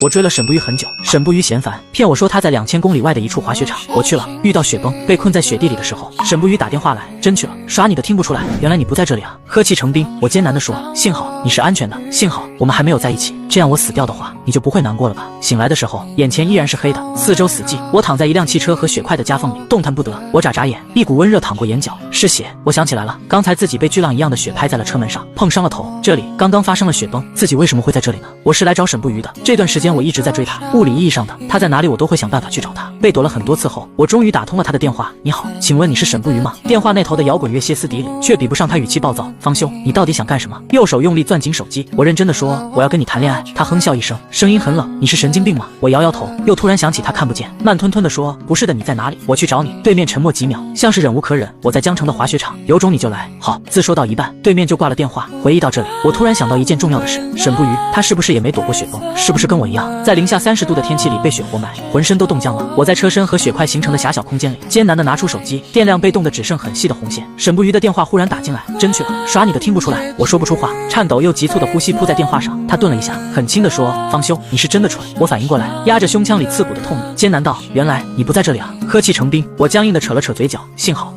我追了沈不渝很久，沈不渝嫌烦，骗我说他在2000公里外的一处滑雪场。我去了，遇到雪崩，被困在雪地里的时候，沈不渝打电话来，真去了，耍你的听不出来，原来你不在这里啊！呵气成冰，我艰难地说，幸好你是安全的，幸好我们还没有在一起，这样我死掉的话，你就不会难过了吧？醒来的时候，眼前依然是黑的，四周死寂，我躺在一辆汽车和雪块的夹缝里，动弹不得。我眨眨眼，一股温热淌过眼角，是血。我想起来了，刚才自己被巨浪一样的雪拍在了车门上，碰伤了头。这里刚刚发生了雪崩，自己为什么会在这里呢？我是来找沈不渝的，这段时间我一直在追他，物理意义上的他在哪里我都会想办法去找他。被躲了很多次后，我终于打通了他的电话。你好，请问你是沈不渝吗？电话那头的摇滚乐歇斯底里，却比不上他语气暴躁。方兄，你到底想干什么？右手用力攥紧手机，我认真的说，我要跟你谈恋爱。他哼笑一声，声音很冷，你是神经病吗？我摇摇头，又突然想起他看不见，慢吞吞的说，不是的，你在哪里？我去找你。对面沉默几秒，像是忍无可忍，我在江城的滑雪场，有种你就来。好，自说到一半，对面就挂了电话。回忆到这里，我突然想到一件重要的事，沈不渝他是不是也没躲过雪崩？是不是跟我一样，在零下30度的天气里被雪活埋，浑身都冻僵了？我在车身和雪块形成的狭小空间里，艰难的拿出手机，电量被冻得只剩很细的红线。沈不渝的电话忽然打进来，真去了，耍你的听不出来？我说不出话，颤抖又急促的呼吸扑在电话上。他顿了一下，很轻的说，方兄，你是真的蠢。我反应过来，压着胸腔里刺骨的痛意，艰难道，原来你不在这里啊！呵气成冰，我僵硬的扯了扯嘴角，幸好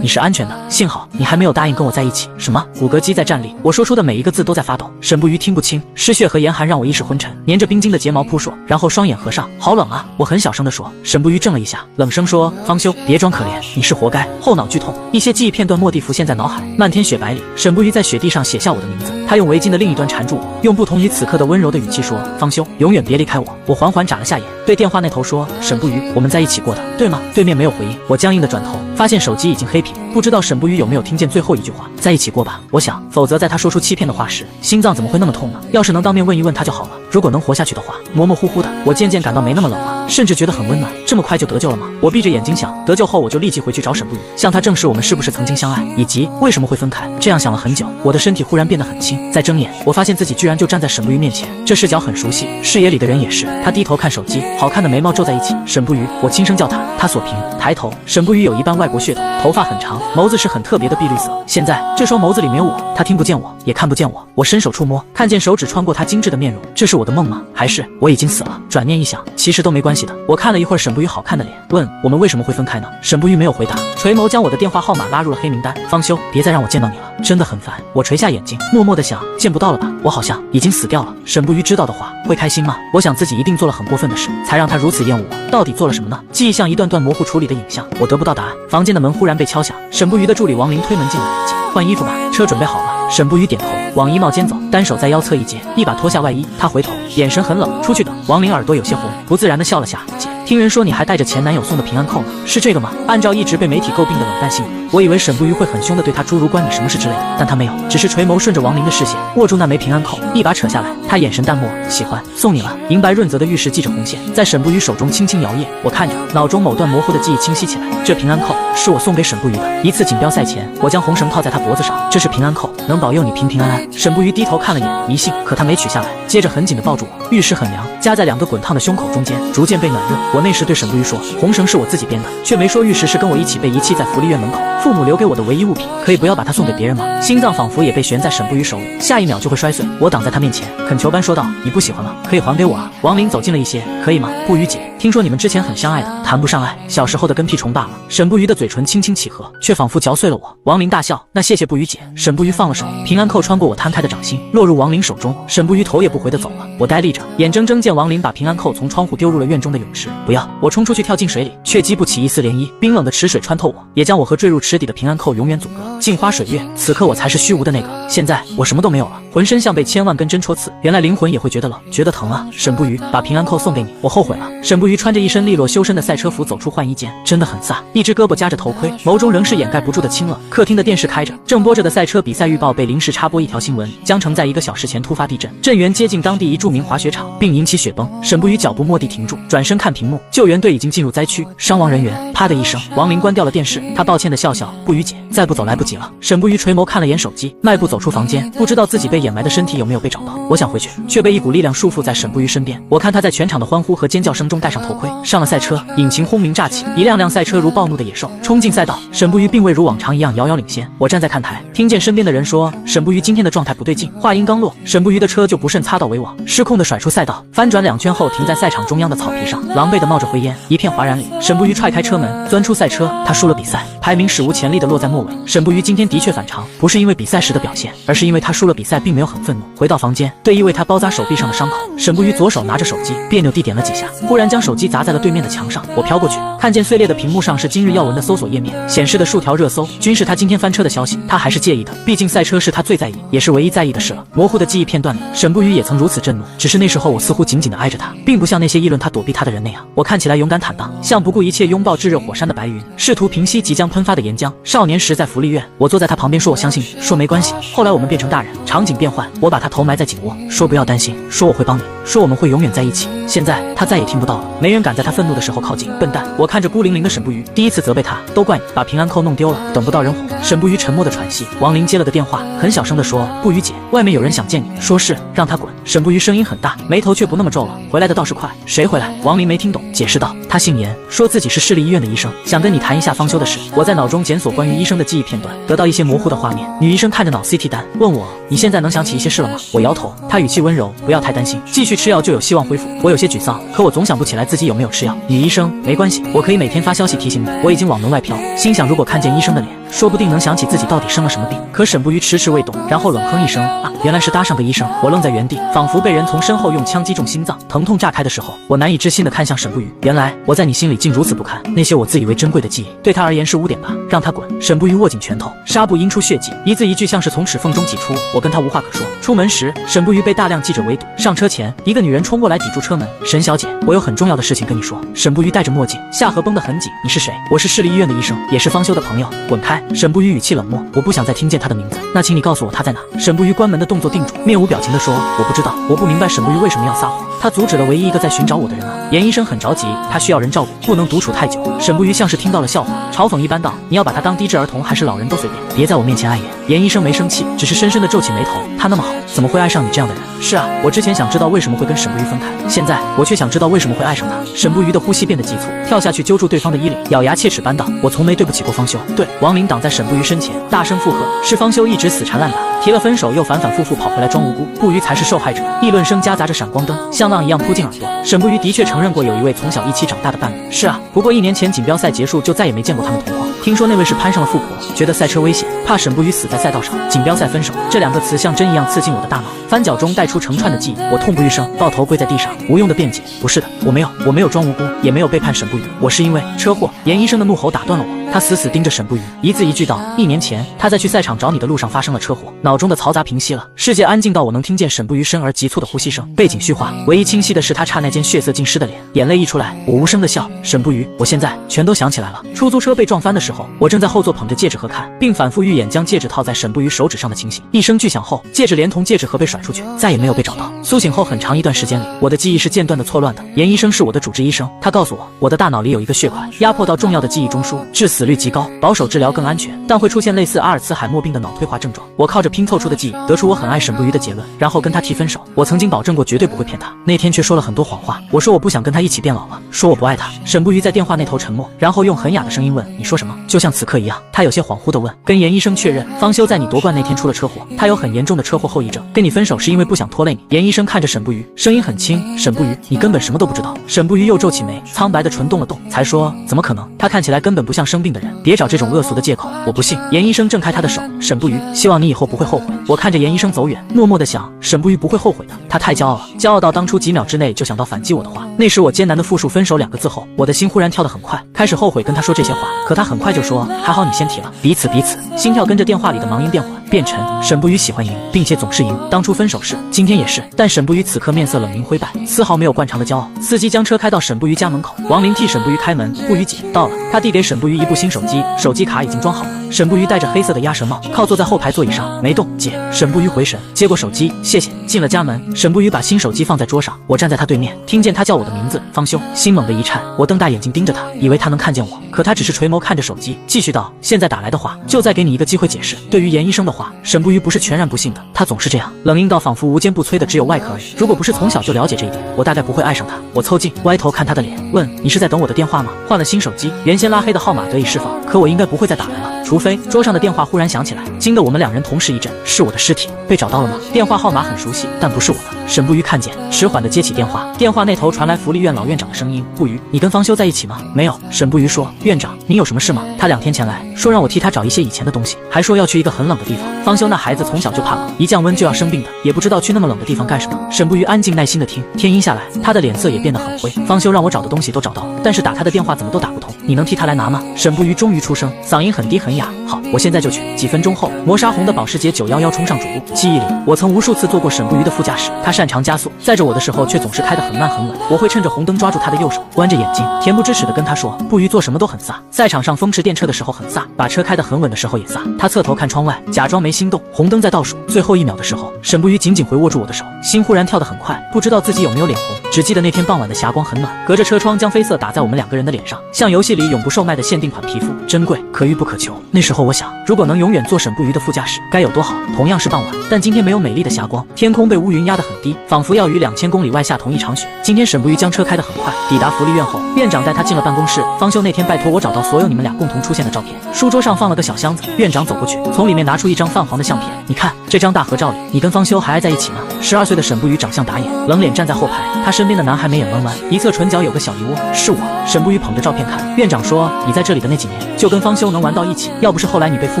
你是安全的，幸好你还没有答应跟我在一起。什么？骨骼肌在站立，我说出的每一个字都在发抖。沈不渝听不清，失血和严寒让我意识昏沉，粘着冰晶的睫毛扑朔，然后双眼合上，好冷啊！我很小声地说。沈不渝怔了一下，冷声说，方兄，别装可怜，你是活该。后脑剧痛，一些记忆片段蓦地浮现在脑海。漫天雪白里，沈不渝在雪地上写下我的名字，他用围巾的另一端缠住我，用不同于此刻的温柔的语气说，方兄，永远别离开我。我缓缓眨了下眼，对电话那头说，沈不渝，我们在一起过的，对吗？对面没有回应，我僵硬的转头，发现手机已经黑屏，不知道沈不渝有没有听见最后一句话，在一起过吧？我想，否则在他说出欺骗的话时，心脏怎么会那么痛呢？要是能当面问一问他就好了。如果能活下去的话，模模糊糊的，我渐渐感到没那么冷了，甚至觉得很温暖。这么快就得救了吗？我闭着眼睛想，得救后我就立即回去找沈不渝，向他证实我们是不是曾经相爱，以及为什么会分开。这样想了很久，我的身体忽然变得很轻，再睁眼，我发现自己居然就站在沈不渝面前，这视角很熟悉，视野里的人也是。他低头看手机，好看的眉毛皱在一起。沈不渝，我轻声叫他，他锁屏，抬头，沈不渝有一半外国血统，头发很长，眸子是很特别的碧绿色。现在这双眸子里没有我，他听不见我，也看不见我。我伸手触摸，看见手指穿过他精致的面容，这是我的梦吗？还是我已经死了？转念一想，其实都没关系的。我看了一会儿沈不渝好看的脸，问我们为什么会分开呢？沈不渝没有回答，垂眸将我的电话号码拉入了黑名单。方兄，别再让我见到你了，真的很烦。我垂下眼睛，默默的想，见不到了吧？我好像已经死掉了。沈不渝知道的话会开心吗？我想自己一定做了很过分的事，才让他如此厌恶我。到底做了什么呢？记忆像一段段模糊处理的影像，我得不到答案。房间的门忽然被敲响，沈不渝的助理王林推门进来，姐，换衣服吧，车准备好了。沈不渝点头，往衣帽间走，单手在腰侧一接，一把脱下外衣。他回头，眼神很冷，出去的。王林耳朵有些红，不自然的笑了下，姐，听人说你还带着前男友送的平安扣呢，是这个吗？按照一直被媒体诟病的冷淡性格，我以为沈不渝会很凶的对他诸如关你什么事之类的，但他没有，只是垂眸顺着王林的视线，握住那枚平安扣，一把扯下来。他眼神淡漠，喜欢，送你了。银白润泽的玉石系着红线，在沈不渝手中轻轻摇曳。我看着，脑中某段模糊的记忆清晰起来。这平安扣是我送给沈不渝的。一次锦标赛前，我将红绳套在他脖子上，这是平安扣，能保佑你平平安安。沈不渝低头看了眼，迷信，可他没取下来，接着很紧地抱住我。玉石很凉，夹在2个滚烫的胸口中间，逐渐被暖热。我那时对沈不渝说，红绳是我自己编的，却没说玉石是跟我一起被遗弃在福利院门口，父母留给我的唯一物品，可以不要把它送给别人吗？心脏仿佛也被悬在沈不渝手里，下一秒就会摔碎。我挡在他面前，恳求般说道，你不喜欢了，可以还给我啊。王林走近了一些，可以吗？不渝姐，听说你们之前很相爱的，谈不上爱，小时候的跟屁虫罢了。沈不渝的嘴唇轻轻起合，却仿佛嚼碎了我。王林大笑，那谢谢不渝姐。沈不渝放了手，平安扣穿过我摊开的掌心，落入王林手中。沈不渝头也不回地走了。我呆立着，眼睁睁见王林把平安扣从窗户丢入了院中的泳池。不要！我冲出去跳进水里，却激不起一丝涟漪，冰冷的池水穿透我，也将我和坠入池底的平安扣永远阻隔。镜花水月，此刻我才是虚无的那个。现在我什么都没有了，浑身像被千万根针戳刺，原来灵魂也会觉得冷，觉得疼啊！沈不渝，把平安扣送给你，我后悔了。沈不渝穿着一身利落修身的赛车服走出换衣间，真的很飒，一只胳膊夹着头盔，眸中仍是掩盖不住的清冷。客厅的电视开着，正播着的赛车比赛预报被临时插播一条新闻：江城在1个小时前突发地震，震源接近当地一著名滑雪场，并引起雪崩。沈不渝脚步蓦地停住，转身看屏幕，救援队已经进入灾区，伤亡人员。啪的一声，王林关掉了电视，他抱歉的笑笑，不渝姐，再不走来不及了。沈不渝垂眸看了眼手机，迈步走出房间，不知道自己被掩埋的身体有没有被找到。我想回去，却被一股力量束缚在沈不渝身边。我看他在全场的欢呼和尖叫声中戴上上头盔，上了赛车，引擎轰鸣乍起，一辆辆赛车如暴怒的野兽冲进赛道。沈不渝并未如往常一样遥遥领先。我站在看台，听见身边的人说沈不渝今天的状态不对劲。话音刚落，沈不渝的车就不慎擦到围网，失控的甩出赛道，翻转2圈后停在赛场中央的草皮上，狼狈的冒着灰烟，一片哗然里。沈不渝踹开车门，钻出赛车，他输了比赛，排名史无前例的落在末尾。沈不渝今天的确反常，不是因为比赛时的表现，而是因为他输了比赛并没有很愤怒。回到房间，对依为他包扎手臂上的伤口，沈不渝左手拿着手机，别扭地点了几下，忽然将手机砸在了对面的墙上。我飘过去，看见碎裂的屏幕上是今日要闻的搜索页面，显示的数条热搜均是他今天翻车的消息。他还是介意的，毕竟赛车是他最在意，也是唯一在意的事了。模糊的记忆片段里，沈不渝也曾如此震怒，只是那时候我似乎紧紧地挨着他，并不像那些议论他躲避他的人那样，我看起来勇敢坦荡，像不顾一切拥抱炙热火山的白云，试图平息即将喷发的岩浆。少年时在福利院，我坐在他旁边说我相信你，说没关系。后来我们变成大人，场景变换，我把他头埋在颈窝，说不要担心，说我会帮你，说我们会永远在一起。现在他再也听不到了，没人敢在他愤怒的时候靠近。笨蛋！我看着孤零零的沈不渝，第一次责备他，都怪你把平安扣弄丢了，等不到人哄。沈不渝沉默的喘息。王林接了个电话，很小声的说：不渝姐，外面有人想见你，说是让他滚。沈不渝声音很大，眉头却不那么皱了。回来的倒是快，谁回来？王林没听懂，解释道：他姓严，说自己是市立医院的医生，想跟你谈一下方休的事。我在脑中检索关于医生的记忆片段，得到一些模糊的画面。女医生看着脑 CT 单，问我：你现在能想起一些事了吗？我摇头。她语气温柔：不要太担心，继续吃药就有希望恢复。我有些沮丧，可我总想不起来自己有没有吃药。女医生：没关系，我可以每天发消息提醒你。我已经往门外飘，心想如果看见医生的脸，说不定能想起自己到底生了什么病。可沈不渝迟迟未动，然后冷哼一声：啊，原来是搭上个医生。我愣在原地，仿佛被人从身后用枪击中心脏，疼痛炸开的时候，我难以置信地看向沈不渝。原来我在你心里竟如此不堪，那些我自以为珍贵的记忆，对他而言是污点吧？让他滚！沈不渝握紧拳头，纱布阴出血迹，一字一句像是从齿缝中挤出。我跟他无话可说。出门时，沈不渝被大量记者围堵。上车前，一个女人冲过来抵住车门：沈小姐，我有很重要的事情跟你说。沈不渝戴着墨镜，下颌绷得很紧。你是谁？我是市立医院的医生，也是方休的朋友。滚开！沈不渝语气冷漠，我不想再听见他的名字。那请你告诉我他在哪？沈不渝关门的动作定住，面无表情地说：我不知道。我不明白沈不渝为什么要撒谎，他阻止了唯一一个在寻找我的人啊！严医生很着急，他需要人照顾，不能独处太久。沈不渝像是听到了笑话，嘲讽一般道：你要把他当低智儿童还是老人都随便，别在我面前碍眼。严医生没生气，只是深深地皱起眉头。他那么好，怎么会爱上你这样的人？是啊，我之前想知道为什么会跟沈不渝分开，现在我却想知道为什么会爱上他。沈不渝的呼吸变得急促，跳下去揪住对方的衣领，咬牙切齿般道：我从没对不起过方休。对，王林挡在沈不渝身前，大声附和：是方休一直死缠烂打，提了分手又反反复复跑回来装无辜，不渝才是受害者。议论声夹杂着闪光灯，像浪一样扑进耳朵。沈不渝的确承认过有一位从小一起长大的伴侣。是啊，不过1年前锦标赛结束就再也没见过他们同框。听说那位是攀上了富婆，觉得赛车危险，怕沈不渝死在赛道上。锦标赛分手这2个词像针一样刺进我的大脑，翻搅中带出成串的记忆。我痛不欲生，抱头跪在地上，无用的辩解：不是的，我没有装无辜，也没有背叛沈不渝，我是因为车祸。严医生的怒吼打断了我，他死死盯着沈不渝，一字一句道：1年前他在去赛场找你的路上发生了车祸。脑中的嘈杂平息了，世界安静到我能听见沈不渝深而急促的呼吸声。背景虚化，唯一清晰的是他刹那间血色尽失的脸，眼泪溢出来，我无声的笑。沈不渝，我现在全都想起来了。出租车被撞翻的时候，我正在后座捧着戒指盒看，并反复预演将戒指套在沈不渝手指上的情形。一声巨响后，戒指连同戒指盒被甩出去，再也没有被找到。苏醒后很长一段时间里，我的记忆是间断的错乱的。严医生是我的主治医生，他告诉我，我的大脑里有一个血块压迫到重要的记忆中枢，致死率极高，保守治疗更安全，但会出现类似阿尔茨海默病的脑退化症状。我靠着拼凑出的记忆得出我很爱沈不渝的结论，然后跟他提分手。我曾经保证过绝对不会骗他，那天却说了很多谎话。我说我不想跟他一起变老了，说我不爱他。沈不渝在电话那头沉默，然后用很哑的声音问：你说什么？就像此刻一样，他有些恍惚地问：跟严医生确认，方休在你夺冠那天出了车祸，他有很严重的车祸后遗症，跟你分手是因为不想拖累你。严医生看着沈不渝，声音很轻：沈不渝，你根本什么都不知道。沈不渝又皱起眉，苍白的唇动了动，才说：怎么可能？他看起来根本不像生病的人，别找这种恶俗的借口。我不信。严医生挣开他的手：沈不渝，希望你以后不会后悔。我看着严医生走远，默默地想，沈不渝不会后悔的，他太骄傲了，骄傲到当初几秒之内就想到反击我的话。那时我艰难地复述分手2个字后，我的心忽然跳得很快，开始后悔跟他说这些话。可他很快就说：还好你先提了，彼此。心跳跟着电话里的忙音变缓变沉。沈不渝喜欢赢，并且总是赢，当初分手是，今天也是。但沈不渝此刻面色冷凝灰败，丝毫没有惯常的骄傲。司机将车开到沈不渝家门口，王林替沈不渝开门：不渝姐到了。他递给沈不渝一部新手机，手机卡已经装好了。沈不渝戴着黑色的鸭舌帽，靠坐在后排座椅上没动。姐，沈不渝回神，接过手机，谢谢。进了家门，沈不渝把新手机放在桌上，我站在他对面，听见他叫我的名字，方修，心猛地一颤，我瞪大眼睛盯着他，以为他能看见我，可他只是垂眸看着手机，继续道：现在打来的话，就再给你一个机会解释。对于严医生的话，沈不渝不是全然不信的，他总是这样，冷硬到仿佛无坚不摧的只有外壳而已。如果不是从小就了解这一点，我大概不会爱上他。我凑近，歪头看他的脸，问：你是在等我的电话吗？换了新手机，原先拉黑的号码得以释放，可我应该不会再打来了，除非桌上的电话忽然响起来，惊得我们两人同时一震。是我的尸体被找到了吗？电话号码很熟悉，但不是我的。沈不渝看见，迟缓地接起电话，电话那头传来福利院老院长的声音：不渝，你跟方修在一起吗？没有。沈不渝说：院长，您有什么事吗？他2天前来说让我替他找一些以前的东西，还说要去一个很冷的地方。方修那孩子从小就怕冷，一降温就要生病的，也不知道去那么冷的地方干什么。沈不渝安静耐心地听，天阴下来，他的脸色也变得很灰。方修让我找的东西都找到了，但是打他的电话怎么都打不通，你能替他来拿吗？沈不渝终于出声，嗓音很低很哑：好，我现在就去。几分钟后，磨砂红的保时捷911冲上主路。记忆里，我曾无数次坐过沈不渝的副驾驶，他擅长加速，载着我的时候却总是开得很慢很稳。我会趁着红灯抓住他的右手，弯着眼睛，恬不知耻地跟他说：不渝做什么都很飒，赛场上风驰电掣的时候很飒，把车开得很稳的时候也飒。他侧头看窗外，假装没心动。红灯在倒数最后1秒的时候，沈不渝紧紧回握住我的手，心忽然跳得很快，不知道自己有没有脸红。只记得那天傍晚的霞光很暖，隔着车窗将绯色打在我们2个人的脸上，像游戏里永不售卖的限定款皮肤，珍贵可遇不可求。那时候我想，如果能永远做沈不渝的副驾驶，该有多好。同样是傍晚，但今天没有美丽的霞光，天空被乌云压得很低，仿佛要于2000公里外下同一场雪。今天沈不渝将车开得很快，抵达福利院后，院长带他进了办公室。方修那天拜托我找到所有你们俩共同出现的照片，书桌上放了个小箱子，院长走过去，从里面拿出一张泛黄的相片，你看这张大合照里，你跟方修还爱在一起吗？12岁的沈不渝长相打眼，冷脸站在后排，他身边的男孩眉眼弯弯，一侧唇角有个小梨窝。是我。沈不渝捧着照片看，院长说：你在这里的那几年，就跟方修能玩到一起，要不是后来你被父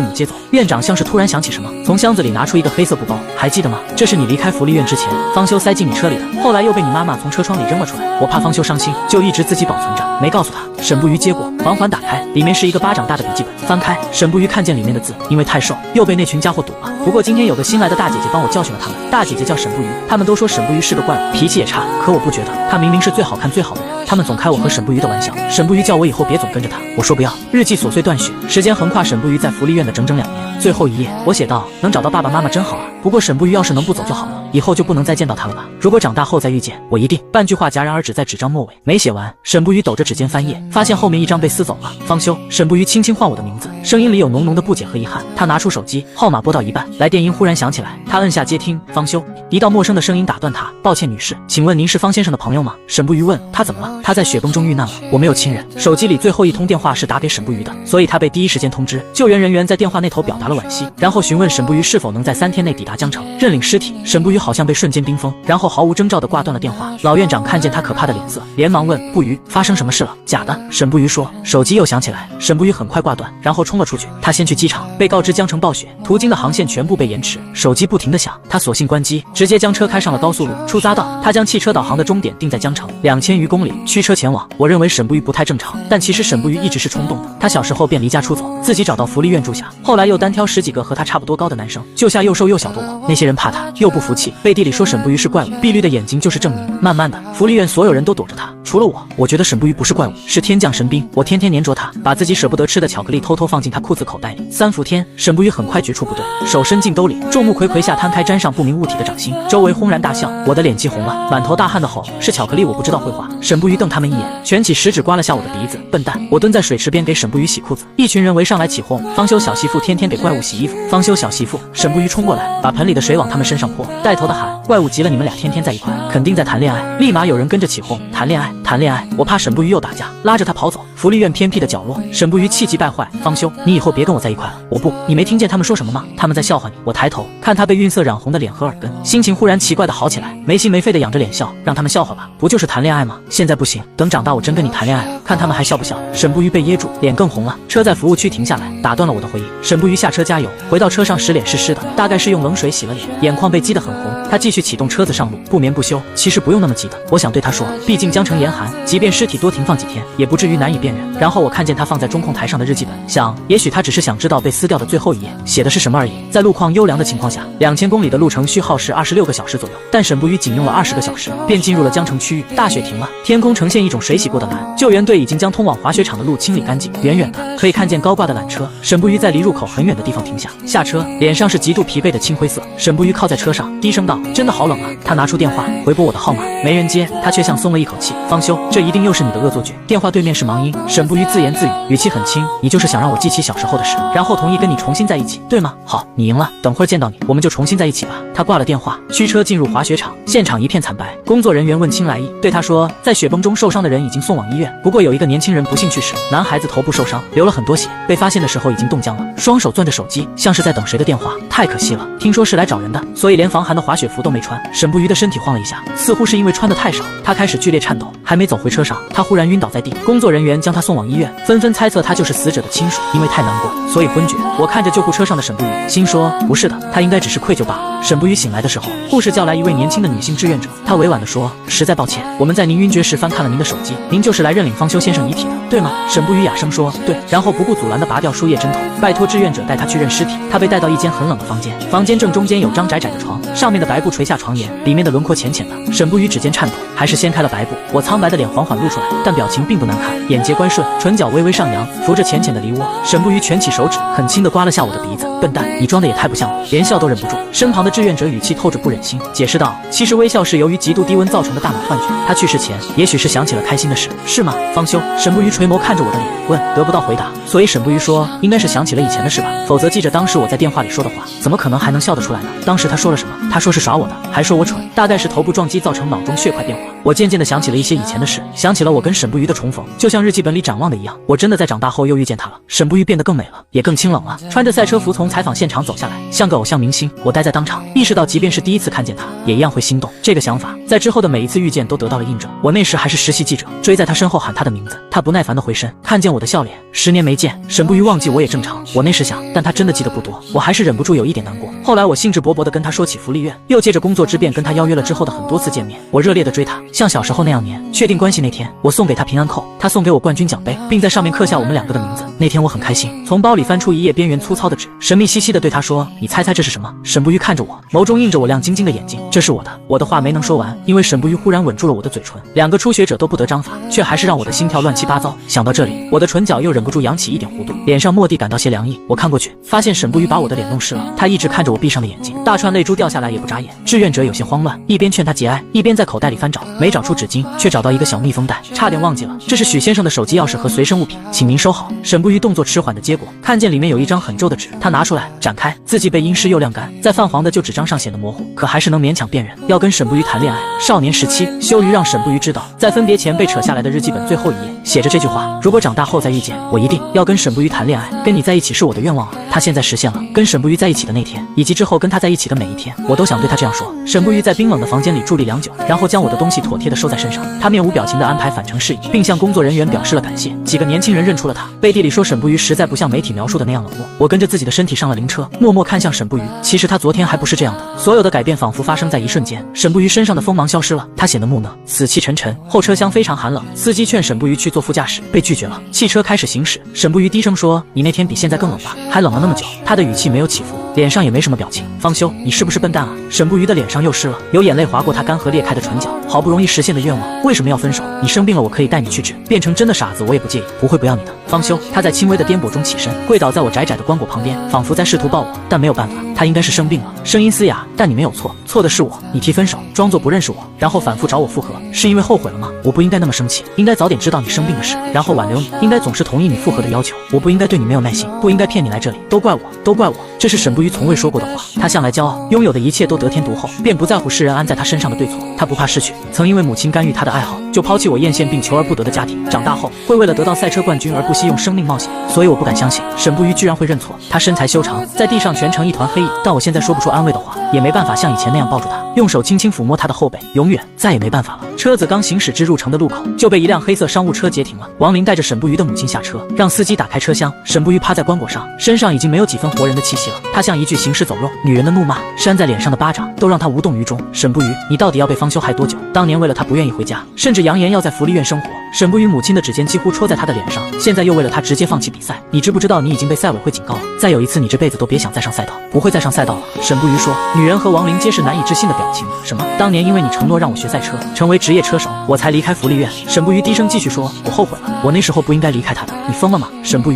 母接走。院长像是突然想起什么，从箱子里拿出一个黑色布包，还记得吗？这是你离开福利院之前，方修塞进你车里的，后来又被你妈妈从车窗里扔了出来，我怕方修伤心，就一直自己保存着，没告诉他。沈不渝接过，缓缓打开，里面是一个巴掌大的笔记本。翻开，沈不渝看见里面的字，因为太瘦，又被那群家伙堵了。不过今天有个新来的大姐姐帮我教训了他们，大姐姐叫沈不渝，他们都说沈不渝是个怪物，脾气也差，可我不觉得，他明明是最好看最好的人。他们总开我和沈不渝的玩笑，沈不渝叫我以后别总跟着他，我说不要。日记琐碎断续，时间横跨沈不渝在福利院的整整2年。最后一页，我写道：能找到爸爸妈妈真好啊，不过沈不渝要是能不走就好了，以后就不能再见到他了吧？如果长大后再遇见，我一定……半句话戛然而止在纸张末尾，没写完。沈不渝抖着指尖翻页，发现后面一张被撕走了。方修。沈不渝轻轻唤我的名字，声音里有浓浓的不解和遗憾。他拿出手机，号码拨到一半，来电音忽然响起来，他摁下接听。方修。一道陌生的声音打断他：抱歉女士，请问您是方先生的朋友吗？沈不渝问。他怎么了？他在雪崩中遇难了，我没有亲人。手机里最后一通电话是打给沈不渝的，所以他被第一时间通知。救援人员在电话那头表达了惋惜，然后询问沈不渝是否能在3天内抵达江城认领尸体。沈不渝好像被瞬间冰封，然后毫无征兆地挂断了电话。老院长看见他可怕的脸色，连忙问：不渝，发生什么事了？假的。沈不渝说。手机又响起来，沈不渝很快挂断，然后冲了出去。他先去机场，被告知江城暴雪，途经的航线全部被延迟。手机不停地响，他索性关机，直接将车开上了高速路。出匝道，他将汽车导航的终点定在江城2000余公里，驱车前往。我认为沈不渝不太正常，但其实沈不渝一直是冲动的。他小时候便离家出走，自己找到福利院住下，后来又单挑10几个和他差不多高的男生，救下又瘦又小的我。那些人怕他，又不服气，背地里说沈不渝是怪物，碧绿的眼睛就是证明。慢慢的，福利院所有人都躲着他，除了我。我觉得沈不渝不是怪物，是天降神兵。我天天黏着他，把自己舍不得吃的巧克力偷偷放进他裤子口袋里。3伏天，沈不渝很快觉出不对，手伸进兜里，众目睽睽下摊开沾上不明物体的掌心，周围轰然大笑。我的脸气红了，满头大汗的吼：是巧克力，我不知道绘画。沈不渝瞪他们一眼，卷起食指刮了下我的鼻子。笨蛋！我蹲在水池边给沈不渝洗裤子，一群人围上来起哄：方修小媳妇天天给怪物洗衣服，方修小媳妇。沈不渝冲过来，把盆里的水往他们身上泼，带头的喊：怪物急了，你们俩天天在一块，肯定在谈恋爱。立马有人跟着起哄：谈恋爱，谈恋爱！我怕沈不渝又打架，拉着他跑走。福利院偏僻的角落，沈不渝气急败坏：方修，你以后别跟我在一块了。我不，你没听见他们说什么吗？他们在笑话你。我抬头看他被晕色染红的脸和耳根，心情忽然奇怪的好起来，没心没肺的仰着脸笑，让他们笑话吧，不就是谈恋爱吗？现在不行，等长大我真跟你谈恋爱了，看他们还笑不笑。沈不渝被噎住，脸更红了。车在服务区停下来，打断了我的回忆。沈不渝下车加油，回到车上时脸是湿的，大概是用冷水洗了脸，眼眶被激得很红。他继续启动车子上路，不眠不休。其实不用那么急的，我想对他说，毕竟江城严寒，即便尸体多停放几天，也不至于难以辨认。然后我看见他放在中控台上的日记本，想，也许他只是想知道被撕掉的最后一页写的是什么而已。在路况优良的情况下，2000公里的路程需耗时26个小时左右，但沈不渝仅用了20个小时，便进入了江城区域。大雪停了，天空呈现一种水洗过的蓝，救援队已经将通往滑雪场的路清理干净。远远的可以看见高挂的缆车，沈不渝在离入口很远的地方停下，下车，脸上是极度疲惫的青灰色。沈不渝靠在车上，低声道：“真的好冷啊。”他拿出电话回拨我的号码，没人接，他却像松了一口气。方修，这一定又是你的恶作剧。电话对面是忙音，沈不渝自言自语，语气很轻：“你就是想让我记起小时候的事，然后同意跟你重新在一起，对吗？好，你赢了，等会儿见到你，我们就重新在一起吧。”他挂了电话，驱车进入滑雪场，现场一片惨白。工作人员问清来意，对他说，在雪崩中受伤的人已经送往医院，不过有一个年轻人不幸去世，男孩子头部受伤，流了很多血，被发现的时候已经冻僵了，双手攥着手机，像是在等谁的电话。太可惜了，听说是来找人的，所以连防寒的滑雪服都没穿。沈不渝的身体晃了一下，似乎是因为穿的太少，他开始剧烈颤抖，还没走回车上，他忽然晕倒在地。工作人员将他送往医院，纷纷猜测他就是死者的亲属，因为太难过，所以昏厥。我看着救护车上的沈不渝，心说不是的，他应该只是愧疚罢了。沈不渝醒来的时候，护士叫来一位年轻的女性志愿者，她委婉地说：“实在抱歉，我们在您晕厥时翻看了您的手机，您就是来认领方修先生遗体的，对吗？”沈不渝哑声说：“对。”然后不顾阻拦地拔掉输液针头，拜托志愿者带他去认尸体。他被带到一间很冷的房间，房间正中间有张窄窄的床，上面的白布垂下床沿，里面的轮廓浅浅的。沈不渝指尖颤抖，还是掀开了白布，我苍白的脸缓缓露出来，但表情并不难看，眼睫关顺，唇角微微上扬，扶着浅浅的梨窝。沈不渝蜷起手指，很轻地刮了下我的鼻子。笨蛋，你装的也太不像了，连笑都忍不住。身旁的志愿者语气透着不忍心，解释道：“其实微笑是由于极度低温造成的大脑幻觉。他去世前，也许是想起了开心的事，是吗？”方修，沈不渝垂眸看着我的脸，问，得不到回答，所以沈不渝说，应该是想起了以前的事吧，否则记着当时我在电话里说的话，怎么可能还能笑得出来呢？当时他说了什么？他说是耍我的，还说我蠢，大概是头部撞击造成脑中血块变化。我渐渐地想起了一些以前的事，想起了我跟沈不渝的重逢，就像日记本里展望的一样，我真的在长大后又遇见他了。沈不渝变得更美了，也更清冷了，穿着赛车服从采访现场走下来，像个偶像明星。我呆在当场，意识到即便是第一次看见他，也一样会心动。这个想法在之后的每一次遇见都得到了印证。我那时还是实习记者，追在他身后喊他的名字，他不耐烦地回身，看见我的笑脸，10年没见，沈不渝忘记我也正常。我那时想，但他真的记得不多，我还是忍不住有一点难过。后来我兴致勃勃地跟他说起福利院，又借着工作之便跟他邀约了之后的很多次见面。我热烈地追他，像小时候那样黏。确定关系那天，我送给他平安扣，他送给我冠军奖杯，并在上面刻下我们2个的名字。那天我很开心，从包里翻出一页边缘粗糙的纸，神秘兮兮地对他说：“你猜猜这是什么？”沈不渝看着我，眸中映着我亮晶晶的眼睛。这是我的。我的话没能说完，因为沈不渝忽然吻住了我的嘴唇。2个初学者都不得章法，却还是让我的心跳乱七八糟。想到这里，我的唇角又忍不住扬起一点弧度，脸上蓦地感到些凉意。我看过去，发现沈不渝把我的脸弄湿了，他一直看着我闭上的眼睛，大串泪珠掉下来也不眨眼。志愿者有些慌乱，一边劝他节哀，一边在口袋里翻找，没找出纸巾，却找到一个小密封袋，差点忘记了，这是许先生的手机钥匙和随身物品，请您收好。沈不渝动作迟缓的接过，看见里面有一张很皱的纸，他拿出来展开，字迹被阴湿又晾干，在泛黄的旧纸张上显得模糊，可还是能勉强辨认。要跟沈不渝谈恋爱，少年时期，羞于让沈不渝知道，在分别前被扯下来的日记本最后一页写着这句话：如果长大后再遇见，我一定要跟沈不渝谈恋爱，跟你在一起是我的愿望啊。他现在实现了，跟沈不渝在一起的那天，以及之后跟他在一起的每一天，我都想对他这样说。沈不渝在冰冷的房间里伫立良久，然后将我的东西妥帖地收在身上，他面无表情地安排返程事宜，并向工作人员表示了感谢。几个年轻人认出了他，背地里说沈不渝实在不像媒体描述的那样冷漠。我跟着自己的身体上了灵车，默默看向沈不渝，其实他昨天还不是这样的。所有的改变仿佛发生在一瞬间，沈不渝身上的锋芒消失了，他显得木讷，死气沉沉。后车厢非常寒冷，司机劝沈不渝去坐副驾驶，被拒绝了。汽车开始行驶，沈不渝低声说：“你那天比现在更冷吧？还冷了那么久。”他的语气没有起伏，脸上也没什么表情。方修，你是不是笨蛋啊？沈不渝的脸上又湿了，有眼泪划过他干涸裂开的唇角。好不容易实现的愿望，为什么要分手？你生病了，我可以带你去治，变成真的傻子我也不介意，不会不要你的。方修，他在轻微的颠簸中起身，跪倒在我窄窄的棺椁旁边，仿佛在试图抱我，但没有办法，他应该是生病了。声音嘶哑，但你没有错，错的是我。你提分手，装作不认识我，然后反复找我复合，是因为后悔了吗？我不应该那么生气，应该早点知道你生病的事，然后挽留你，应该总是同意你复合的要求。我不应该对你没有耐心，不应该骗你来这里，都怪我，都怪我。这是沈不渝从未说过的话。他向来骄傲，拥有的一切都得天独厚，便不在乎世人安在他身上的对错。他不怕失去，曾因为母亲干预他的爱好，就抛弃我艳羡并求而不得的家庭。长大后会为了得到赛车冠军而不惜用生命冒险，所以我不敢相信沈不渝居然会认错。他身材修长，在地上蜷成一团黑影，但我现在说不出安慰的话，也没办法像以前那样抱住他，用手轻轻抚摸他的后背，永远再也没办法了。车子刚行驶至入城的路口，就被一辆黑色商务车截停了。王林带着沈不渝的母亲下车，让司机打开车厢。沈不渝趴在棺椁上，身上已经没有几分活人的气息了。他像一具行尸走肉，女人的怒骂、扇在脸上的巴掌，都让他无动于衷。沈不渝，你到底要被方修害多久？当年为了他不愿意回家，甚至扬言要在福利院生活。沈不渝母亲的指尖几乎戳在他的脸上，现在又为了他直接放弃比赛。你知不知道你已经被赛委会警告了？再有一次，你这辈子都别想再上赛道，不会再上赛道了。沈不渝说。女人和王林皆是难以置信的表情。什么？当年因为你承诺让我学赛车，成为职业车手，我才离开福利院。沈不渝低声继续说，我后悔了，我那时候不应该离开他的。你疯了吗？沈不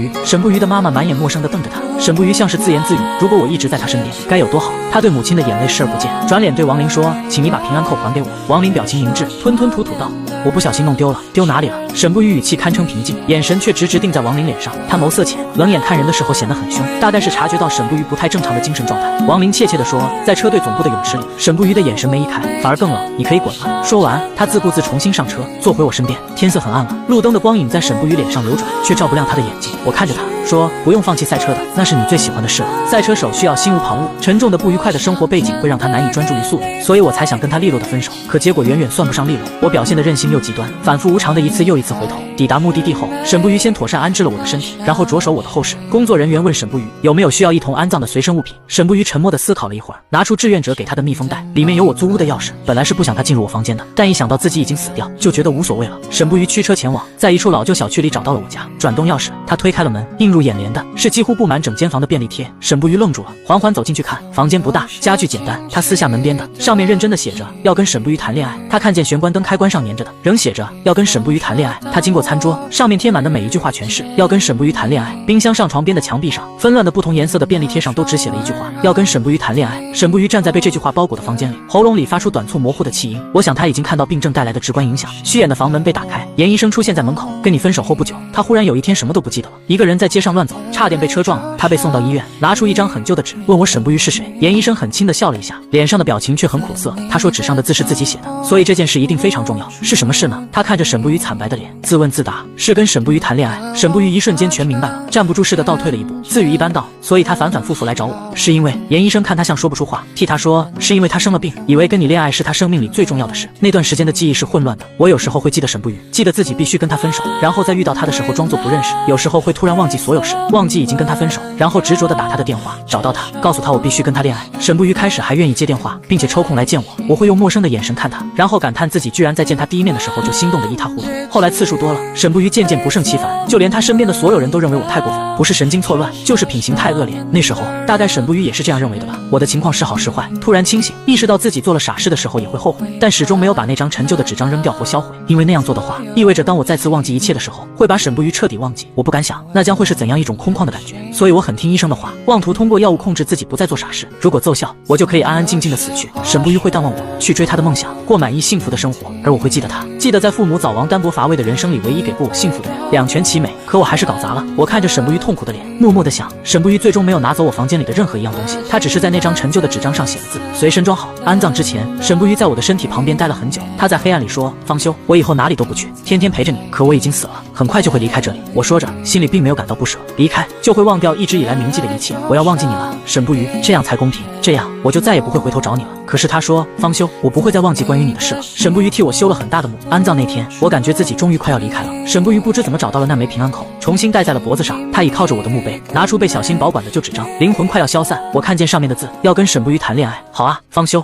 渝的妈妈满眼陌生地瞪着他。沈不渝像是自言自语，如果我一直在他身边，该有多好。他对母亲的眼泪视而不见，转脸对王林说，请你把平安扣还给我。王林表情凝滞，吞吞吐吐道，我不小心弄丢了。丢哪里了？沈不渝语气堪称平静，眼神却直直定在王林脸上。他眸色浅，冷眼看人的时候显得很凶，大概是察觉到沈不渝不太正常的精神状态。王林怯怯地说，在车队总部的泳池里。沈不渝的眼神没移开，反而更冷，你可以滚了。说完，他自顾自重新上车，坐回我身边。天色很暗了，路灯的光影在沈不渝脸上流转，却照不亮他的眼睛。我看着他说，不用放弃赛车的，那是你最喜欢的事了。赛车手需要心无旁骛，沉重的不愉快的生活背景会让他难以专注于速度，所以我才想跟他利落的分手。可结果远远算不上利落，我表现的任性又极端，反复无常的一次又一次回头。抵达目的地后，沈不渝先妥善安置了我的身体，然后着手我的后事。工作人员问沈不渝有没有需要一同安葬的随身物品。沈不渝沉默地思考了一会儿，拿出志愿者给他的密封袋，里面有我租屋的钥匙。本来是不想他进入我房间的，但一想到自己已经死掉，就觉得无所谓了。沈不渝驱车前往，在一处老旧小区里找到了我家，转动钥匙，他推开了门，映入眼帘的是几乎布满整间房的便利贴。沈不渝愣住了，缓缓走进去看，房间不大，家具简单。他撕下门边的，上面认真的写着要跟沈不渝谈恋爱。他看见玄关灯开关上粘着的，仍写着要跟沈不渝谈恋爱。他经过餐桌，上面贴满的每一句话全是要跟沈不渝谈恋爱。冰箱上、床边的墙壁上，纷乱的不同颜色的便利贴上都只写了一句话，要跟沈不渝谈恋爱。沈不渝站在被这句话包裹的房间里，喉咙里发出短促模糊的气音。我想他已经看到病症带来的直观影响。虚掩的房门被打开，严医生出现在门口。跟你分手后不久，他忽然有一天什么都不记得了，一个人在街上乱走，差点被车撞了。他被送到医院，拿出一张很旧的纸，问我沈不渝是谁。严医生很轻地笑了一下，脸上的表情却很苦涩。他说纸上的字是自己写的，所以这件事一定非常重要。是什么事呢？他看着沈不渝惨白的脸，自问自答，是跟沈不渝谈恋爱。沈不渝一瞬间全明白了，站不住似的倒退了一步，自语一般道，所以他反反复复来找我，是因为……严医生看他像说不出话，替他说，是因为他生了病，以为跟你恋爱是他生命里最重要的事。那段时间的记忆是混乱的，我有时候会记得沈不渝，记得自己必须跟他分手，然后在遇到他的时候装作不认识，有时候会突然忘记所有事，忘记已经跟他分手，然后执着地打他的电话，找到他，告诉他我必须跟他恋爱。沈不渝开始还愿意接电话，并且抽空来见我，我会用陌生的眼神看他，然后感叹自己居然在见他第一面的时候就心动得一塌糊涂。后来次数多了，沈不渝渐渐不胜其烦，就连他身边的所有人都认为我太过分，不是神经错乱，就是品行太恶劣。那时候大概沈不渝也是这样认为的吧。我的情况是好是坏，突然清醒，意识到自己做了傻事的时候也会后悔，但始终没有把那张陈旧的纸张扔掉或销毁，因为那样做的话，意味着当我再次忘记一切的时候，会把沈不渝彻底忘记。我不敢想那将会是怎样一种空旷的感觉，所以我很听医生的话，妄图通过药物控制自己不再做傻事。如果奏效，我就可以安安静静的死去，沈不渝会淡忘我，去追他的梦想，过满意幸福的生活，而我会记得他，记得在父母早亡单薄乏味的人生里唯一给过我幸福的人。两全其美，可我还是搞砸了。我看着沈不渝痛苦的脸，默默地想，沈不渝最终没有拿走我房间里的任何一样东西，他只是在那张陈旧的纸张上写了字，随身装好。安葬之前，沈不渝在我的身体旁边待了很久，他在黑暗里说，方修，我以后哪里都不去，天天陪着你，可我已经死了，很快就会离开这里。我说着，心里并没有感到不舍，离开就会忘掉一直以来铭记的一切，我要忘记你了，沈不渝，这样才公平，这样我就再也不会回头找你了。可是他说，方修，我不会再忘记关于你的事了。沈不渝替我修了很大的墓。安葬那天，我感觉自己终于快要离开了。沈不渝不知怎么找到了那枚平安扣，重新戴在了脖子上。他倚靠着我的墓碑，拿出被小心保管的旧纸张，灵魂快要消散。我看见上面的字，要跟沈不渝谈恋爱。好啊，方修。